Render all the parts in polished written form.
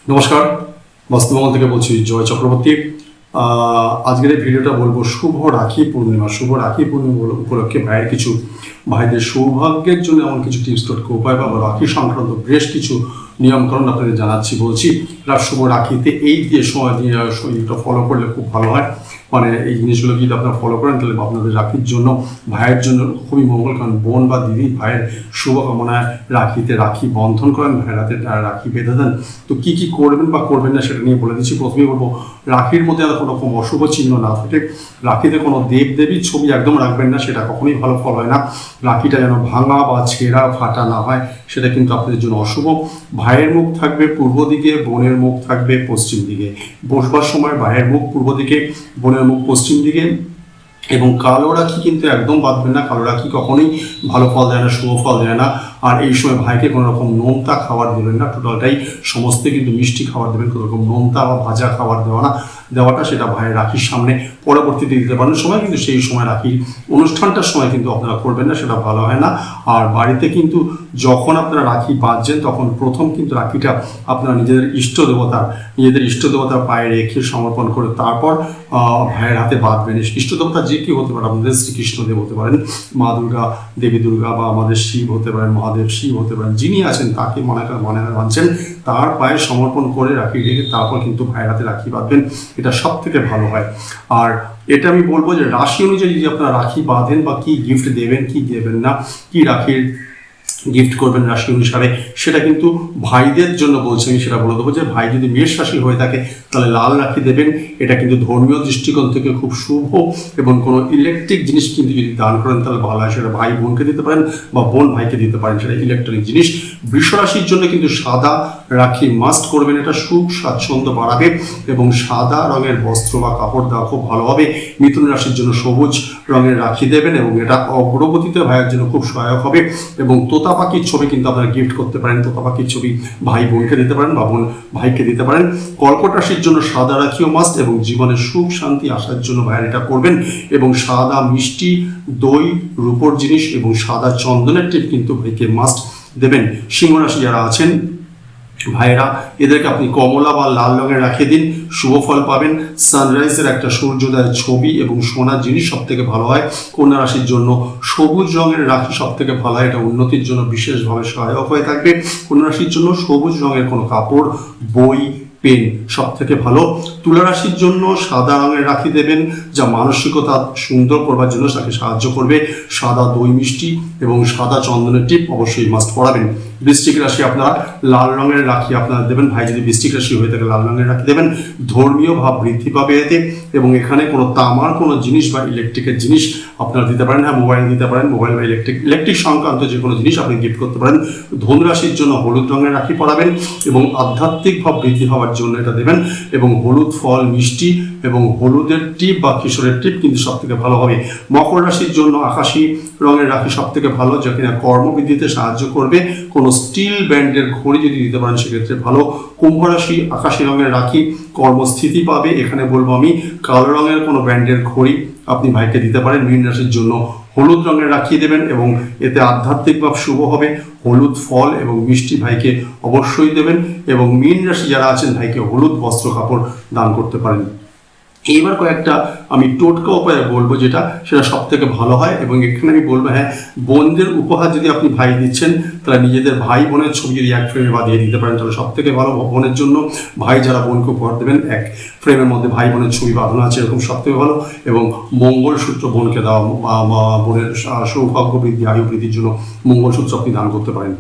নমস্কার, বাস্তবমহল থেকে বলছি জয় চক্রবর্তী। আজকের এই ভিডিওটা বলবো শুভ রাখি পূর্ণিমা। শুভ রাখি পূর্ণিমা উপলক্ষে ভাইয়ের কিছু ভাইদের সৌভাগ্যের জন্য এমন কিছু টিপস টোটকা উপায় বা রাখি সংক্রান্ত বেশ কিছু নিয়মকানুন আপনাদের জানাচ্ছি বলছি। শুভ রাখিতে এই দিয়ে সময় দিয়ে এটা ফলো করলে খুব ভালো হয়। মানে এই জিনিসগুলো যদি আপনারা ফলো করেন তাহলে আপনাদের রাখির জন্য ভাইয়ের জন্য খুবই মঙ্গল। কারণ বোন বা দিদি ভাইয়ের শুভকামনায় রাখিতে রাখি বন্ধন করেন, ভাইয়ের হাতে রাখি বেঁধে দেন। তো কী কী করবেন বা করবেন না সেটা নিয়ে বলে দিচ্ছি। প্রথমেই বলবো, রাখির মধ্যে আর কোনো রকম অশুভ চিহ্ন না থাকে। রাখিতে কোনো দেব দেবীর ছবি একদম রাখবেন না, সেটা কখনোই ভালো ফল হয় না। রাখিটা যেন ভাঙা বা ছেঁড়া ফাটা না হয়, সেটা কিন্তু আপনাদের জন্য অশুভ। ভাইয়ের মুখ থাকবে পূর্ব দিকে, বোনের মুখ থাকবে পশ্চিম দিকে। বসবার সময় ভাইয়ের মুখ পূর্ব দিকে, বোনের মুখ পশ্চিম দিকে। এবং কালো রাখি কিন্তু একদম বাঁধবেন না। কালো রাখি কখনোই ভালো ফল দেয় না, শুভ ফল দেয় না। আর এই সময় ভাইকে কোনো রকম নোনতা খাবার দেবেন না। টোটালটাই সমস্ত কিন্তু মিষ্টি খাবার দেবেন। কোনো রকম নোনতা বা ভাজা খাবার দেওয়াটা সেটা ভাইয়ের রাখির সামনে পরবর্তীতে দিতে পারেন সময়, কিন্তু সেই সময় রাখির অনুষ্ঠানটার সময় কিন্তু আপনারা করবেন না, সেটা ভালো হয় না। আর বাড়িতে কিন্তু যখন আপনারা রাখি বাঁধছেন তখন প্রথম কিন্তু রাখিটা আপনারা নিজেদের ইষ্ট দেবতার পায়ে রেখে সমর্পণ করে তারপর ভাইয়ের হাতে বাঁধবেন। ইষ্ট দেবতা যে কেউ হতে পারে, আমাদের শ্রীকৃষ্ণ দেব হতে পারেন, মা দুর্গা, দেবী দুর্গা, বা আমাদের শিব হতে পারেন, মহাদেব শিব হতে পারেন। যিনি আছেন তাকে মনে মানছেন, তার পায়ে সমর্পণ করে রাখি রেখে তারপর কিন্তু ভাইয়ের হাতে রাখি বাঁধবেন। এটা সব থেকে ভালো হয়। আর এটা আমি বলবো যে রাশি অনুযায়ী যদি আপনারা রাখি বাঁধেন বা কি গিফট দেবেন কি দেবেন না, কি রাখির গিফট করবেন রাশি অনুসারে, সেটা কিন্তু ভাইদের জন্য বলছি আমি। সেটা বলে দেবো যে ভাই যদি মেষ রাশি হয়ে থাকে তাহলে লাল রাখি দেবেন। এটা কিন্তু ধর্মীয় দৃষ্টিকোণ থেকে খুব শুভ। এবং কোনো ইলেকট্রিক জিনিস কিন্তু যদি দান করেন তাহলে ভালো হয়। সেটা ভাই বোনকে দিতে পারেন বা বোন ভাইকে দিতে পারেন, সেটা ইলেকট্রনিক জিনিস। বৃষ রাশির জন্য কিন্তু সাদা রাখি মাস্ট করবেন। এটা সুখ স্বাচ্ছন্দ্য বাড়াবে এবং সাদা রঙের বস্ত্র বা কাপড় দেওয়া খুব ভালো হবে। মিথুন রাশির জন্য সবুজ রঙের রাখি দেবেন এবং এটা অগ্রগতিতে ভাইয়ের জন্য খুব সহায়ক হবে। এবং তোতা পাখির ছবি কিন্তু আপনারা গিফট করতে পারেন। তোতা পাখির ছবি ভাই বোনকে দিতে পারেন বা বোন ভাইকে দিতে পারেন। কর্কট রাশির জন্য সাদা রাখিও মাস্ট এবং জীবনের সুখ শান্তি আসার জন্য ভাইয়ের এটা করবেন। এবং সাদা মিষ্টি, দই, রূপোর জিনিস এবং সাদা চন্দনের টিপ কিন্তু ভাইকে মাস্ট দেবেন। সিংহ রাশি যারা আছেন ভাইয়েরা, এদেরকে আপনি কমলা বা লাল রঙের রাখি দিন, শুভ ফল পাবেন। সানরাইজের একটা সূর্যোদয়ের ছবি এবং সোনার জিনিস সব থেকে ভালো হয়। কন্যা রাশির জন্য সবুজ রঙের রাখি সব থেকে ভালো হয়। এটা উন্নতির জন্য বিশেষভাবে সহায়ক হয়ে থাকবে। কন্যা রাশির জন্য সবুজ রঙের কোনো কাপড়, বই, পেন সব থেকে ভালো। তুলা রাশির জন্য সাদা রঙের রাখি দেবেন, যা মানসিকতা সুন্দর করবার জন্য তাকে সাহায্য করবে। সাদা দই মিষ্টি এবং সাদা চন্দনের টিপ অবশ্যই মাস্ট পরাবেন। বৃশ্চিক রাশি আপনারা লাল রঙের রাখি আপনারা দেবেন। ভাই যদি বৃশ্চিক রাশি হয়ে থাকে লাল রঙের রাখি দেবেন। ধর্মীয় ভাব বৃদ্ধি পাবে এতে। এবং এখানে কোনো তামার কোনো জিনিস বা ইলেকট্রিকের জিনিস আপনারা দিতে পারেন। হ্যাঁ, মোবাইল দিতে পারেন। মোবাইল বা ইলেকট্রিক সংক্রান্ত যে কোনো জিনিস আপনি গিফট করতে পারেন। ধনু রাশির জন্য হলুদ রঙের রাখি পরাবেন এবং আধ্যাত্মিক ভাব বৃদ্ধি হওয়ার জন্য এটা দেবেন। এবং হলুদ ফল মিষ্টি এবং হলুদের টিপ বা কিশোরের টিপ কিন্তু সব থেকে ভালো হবে। মকর রাশির জন্য আকাশি রঙের রাখি সব থেকে ভালো, যা কিনা কর্মবৃদ্ধিতে সাহায্য করবে। কোনো স্টিল ব্যান্ডের ঘড়ি যদি দিতে পারেন সেক্ষেত্রে ভালো। কুম্ভ রাশি আকাশি রঙের রাখি কর্মস্থিতি পাবে। এখানে বলবো আমি কালো রঙের কোনো ব্র্যান্ডের ঘড়ি আপনি ভাইকে দিতে পারেন। মীন রাশির জন্য হলুদ রঙের রাখি দেবেন এবং এতে আধ্যাত্মিক ভাব শুভ হবে। হলুদ ফল এবং মিষ্টি ভাইকে অবশ্যই দেবেন। এবং মীন রাশি যারা আছেন ভাইকে হলুদ বস্ত্র কাপড় দান করতে পারেন। এইবার কয়েকটা আমি টোটকা উপায়ে বলবো সেটা সব থেকে ভালো হয়। এবং এখানে আমি বলবো, হ্যাঁ, বোনদের উপহার যদি আপনি ভাই দিচ্ছেন তাহলে নিজেদের ভাই বোনের ছবি যদি এক ফ্রেমে বাঁধিয়ে দিতে পারেন তাহলে সব থেকে ভালো। বোনের জন্য ভাই যারা বোনকে উপহার দেবেন এক ফ্রেমের মধ্যে ভাই বোনের ছবি বাঁধানো আছে এরকম সব থেকে ভালো। এবং মঙ্গলসূত্র বোনকে দেওয়া বা বোনের সৌভাগ্য বৃদ্ধি আয়ু বৃদ্ধির জন্য মঙ্গলসূত্র আপনি দান করতে পারেন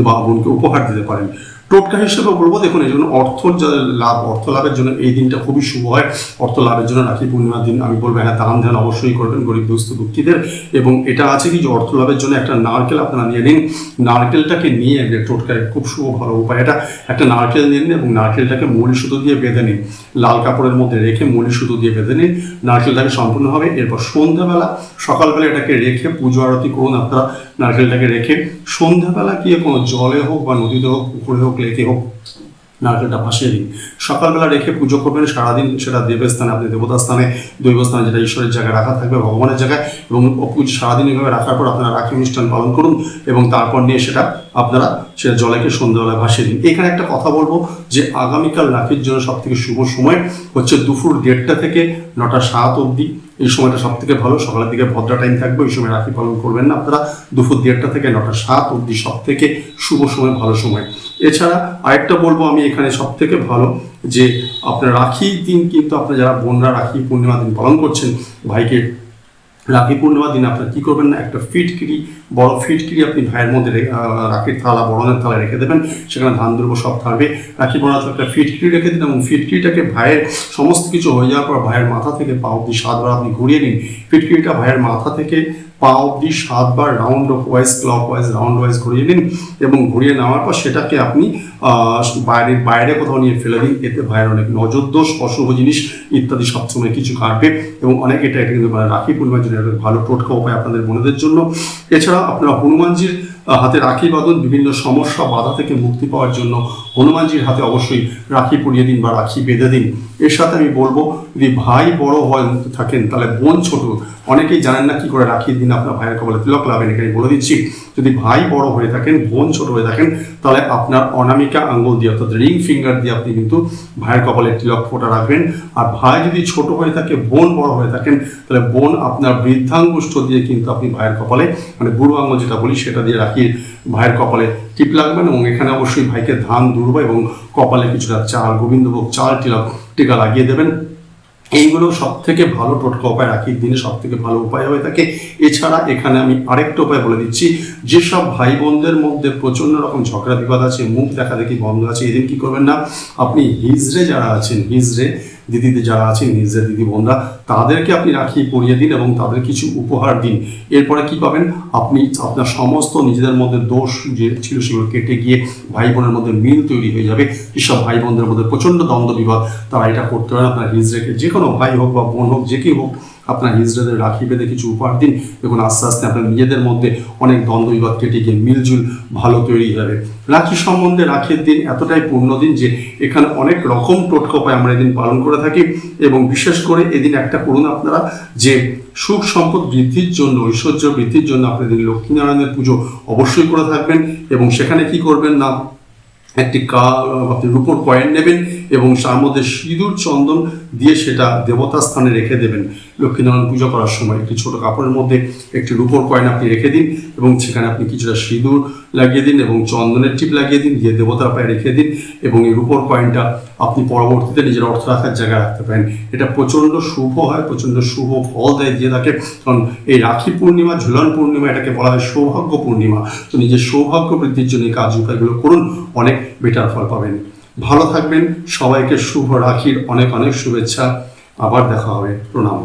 বা বোনকে উপহার দিতে পারেন। টোটকা হিসেবে বলবো, দেখুন, এই জন্য অর্থ লাভের জন্য এই দিনটা খুবই শুভ হয়। অর্থ লাভের জন্য রাখি পূর্ণিমার দিন আমি বলবো, হ্যাঁ, দান ধ্যান অবশ্যই করবেন গরিব দুস্থ দুঃখীদের। এবং এটা আছে কি যে অর্থ লাভের জন্য একটা নারকেল আপনারা নিয়ে নিন। নারকেলটাকে নিয়ে টোটকায় খুব শুভ ভালো উপায় এটা। একটা নারকেল নিয়ে নিন এবং নারকেলটাকে মৌলি সুতো দিয়ে বেঁধে নিন। লাল কাপড়ের মধ্যে রেখে মৌলি সুতো দিয়ে বেঁধে নিন নারকেলটাকে সম্পূর্ণভাবে। এরপর সন্ধ্যাবেলা সকালবেলা এটাকে রেখে পুজো আরতি করুন আপনারা। নারকেলটাকে রেখে সন্ধ্যাবেলা গিয়ে কোনো জলে হোক বা নদীতে হোক পুকুরে হোক লেকে হোক নারকেলটা ভাসিয়ে দিন। সকালবেলা রেখে পুজো করবেন, সারাদিন সেটা দেবস্থানে, আপনি দেবতার স্থানে, দৈবস্থানে, যেটা ঈশ্বরের জায়গায় রাখা থাকবে, ভগবানের জায়গায়, এবং পুজো সারাদিন এইভাবে রাখার পর আপনারা রাখি অনুষ্ঠান পালন করুন এবং তারপর নিয়ে সেটা আপনারা সেটা জলেকে সন্ধ্যাবেলায় ভাসিয়ে দিন। এখানে একটা কথা বলবো যে আগামীকাল রাখির জন্য সব থেকে শুভ সময় হচ্ছে দুপুর 1:30 থেকে 9টা 7 অবধি। এই সময়টা সব থেকে ভালো, সকালের দিকে ভদ্রা টাইম থাকবে, ওই সময় রাখি পালন করবেন না আপনারা। দুপুর 1:30 থেকে 9টা 7 অবধি সব থেকে শুভ সময়, ভালো সময়। এছাড়া আরেকটা বলবো আমি এখানে সব থেকে ভালো যে আপনার রাখি দিন কিন্তু আপনার যারা বোনরা রাখি পূর্ণিমা দিন পালন করছেন ভাইকে, রাখি পূর্ণিমা দিন আপনার কি করবেন না, একটা ফিটকিরি, বড় ফিটকিরি আপনি ভাইয়ের মধ্যে রাখির থালা, বরণের থালা রেখে দেবেন, সেখানে ধান দ্রব্য সব থাকবে। রাখি বরণের থালা একটা ফিটকিরি রেখে দিন এবং ফিটকিরিটাকে ভাইয়ের সমস্ত কিছু হয়ে যাওয়ার পর ভাইয়ের মাথা থেকে পা অব্দি 7 বার আপনি ঘুরিয়ে নিন। ফিটকিরিটা ভাইয়ের মাথা থেকে পা অব্দি 7 বার round wise, clockwise, round wise ঘুরিয়ে নিন এবং ঘুরিয়ে নেওয়ার পর সেটাকে আপনি বাইরে কোথাও নিয়ে ফেলে দিন। এতে ভাইয়ের অনেক নজর দোষ, অশুভ জিনিস ইত্যাদি সবসময় কিছু কাটবে এবং অনেক এটা কিন্তু রাখি পূর্ণিমার জন্য একটা ভালো টোটকা উপায় আপনাদের বোনেদের জন্য। এছাড়া আপনারা হনুমানজির হাতে রাখি বাঁধুন, বিভিন্ন সমস্যা বাধা থেকে মুক্তি পাওয়ার জন্য হনুমানজির হাতে অবশ্যই রাখি পরিয়ে দিন বা রাখি বেঁধে দিন। এর সাথে আমি বলবো যদি ভাই বড় হয় থাকেন তাহলে বোন ছোট, অনেকেই জানেন না কি করে রাখির দিন আপনার ভাইয়ের কপালে তিলক লাগাবেন, এখানে বলে দিচ্ছি। যদি ভাই বড় হয়ে থাকেন, বোন ছোট হয়ে থাকেন, তাহলে আপনার অনামিকা আঙ্গুল দিয়ে অর্থাৎ রিং ফিঙ্গার দিয়ে আপনি কিন্তু ভাইয়ের কপালে তিলক ফোঁটা রাখবেন। আর ভাই যদি ছোট হয়ে থাকে, বোন বড় হয়ে থাকেন, তাহলে বোন আপনার বৃদ্ধাঙ্গুষ্ঠ দিয়ে কিন্তু আপনি ভাইয়ের কপালে, মানে বুড়ো আঙ্গুল যেটা বলি সেটা দিয়ে রাখির ভাইয়ের কপালে টিপ লাগবেন এবং এখানে অবশ্যই ভাইকে ধান দুর্বা এবং কপালে কিছুটা চাল, গোবিন্দভোগ চাল টিকা লাগিয়ে দেবেন। এইগুলো সব থেকে ভালো টোটকা উপায়, রাখির দিনে সব থেকে ভালো উপায় হয়ে থাকে। এছাড়া এখানে আমি আরেকটা উপায় বলে দিচ্ছি, যেসব ভাই বোনদের মধ্যে প্রচন্ড রকম ঝগড়া বিবাদ আছে, মুখ দেখা দেখি বন্ধ আছে, এদিন কি করবেন না, আপনি হিজড়ে যারা আছেন, হিজড়ে দিদিতে যারা আছেন, হিজড়ে দিদি বোনরা, তাদেরকে আপনি রাখি পরিয়ে দিন এবং তাদের কিছু উপহার দিন। এরপরে কি পাবেন, আপনি আপনার সমস্ত নিজেদের মধ্যে দোষ যে ছিল সেগুলো কেটে গিয়ে ভাই বোনের মধ্যে মিল তৈরি হয়ে যাবে। যেসব ভাই বোনদের মধ্যে প্রচণ্ড দ্বন্দ্ব বিবাদ, তারা এটা করতে পারেন। আপনার হিজড়েকে, যে কোনো ভাই হোক বা বোন হোক, যে কেউ হোক, আপনার হিজড়াদের রাখি বেঁধে কিছু উপহার দিন। দেখুন আস্তে আস্তে আপনার নিজেদের মধ্যে অনেক দ্বন্দ্ব বিবাদ কেটে গিয়ে মিলজুল ভালো তৈরি যাবে। রাখি সম্বন্ধে রাখির দিন এতটাই পূর্ণ দিন যে এখানে অনেক রকম টোটকা উপায় আমরা এদিন পালন করে থাকি এবং বিশেষ করে এদিন একটা করুন আপনারা যে সুখ সম্পদ বৃদ্ধির জন্য, ঐশ্বর্য বৃদ্ধির জন্য আপনাদের লক্ষ্মীনারায়ণের পুজো অবশ্যই করে থাকবেন এবং সেখানে কি করবেন না, একটি আপনি রূপোর কয়েন নেবেন এবং তার মধ্যে সিঁদুর চন্দন দিয়ে সেটা দেবতার স্থানে রেখে দেবেন। লক্ষ্মীনারায়ণ পুজো করার সময় একটি ছোট কাপড়ের মধ্যে একটি রূপোর কয়েন আপনি রেখে দিন এবং সেখানে আপনি কিছুটা সিঁদুর লাগিয়ে দিন এবং চন্দনের টিপ লাগিয়ে দিন, দিয়ে দেবতার পায়ে রেখে দিন এবং এই রূপোর কয়েনটা আপনি পরবর্তীতে নিজের অর্থ রাখার জায়গায় রাখতে পারেন। এটা প্রচণ্ড শুভ হয়, প্রচণ্ড শুভ ফল দিয়ে থাকে। কারণ এই রাখি পূর্ণিমা, ঝুলন পূর্ণিমা, এটাকে বলা হয় সৌভাগ্য পূর্ণিমা। তো নিজের সৌভাগ্য বৃদ্ধির জন্য এই কাজ উপায়গুলো করুন, অনেক বেটার ফল পাবেন। ভালো থাকবেন, সবাইকে শুভ রাখির অনেক অনেক শুভেচ্ছা। আবার দেখা হবে, প্রণাম।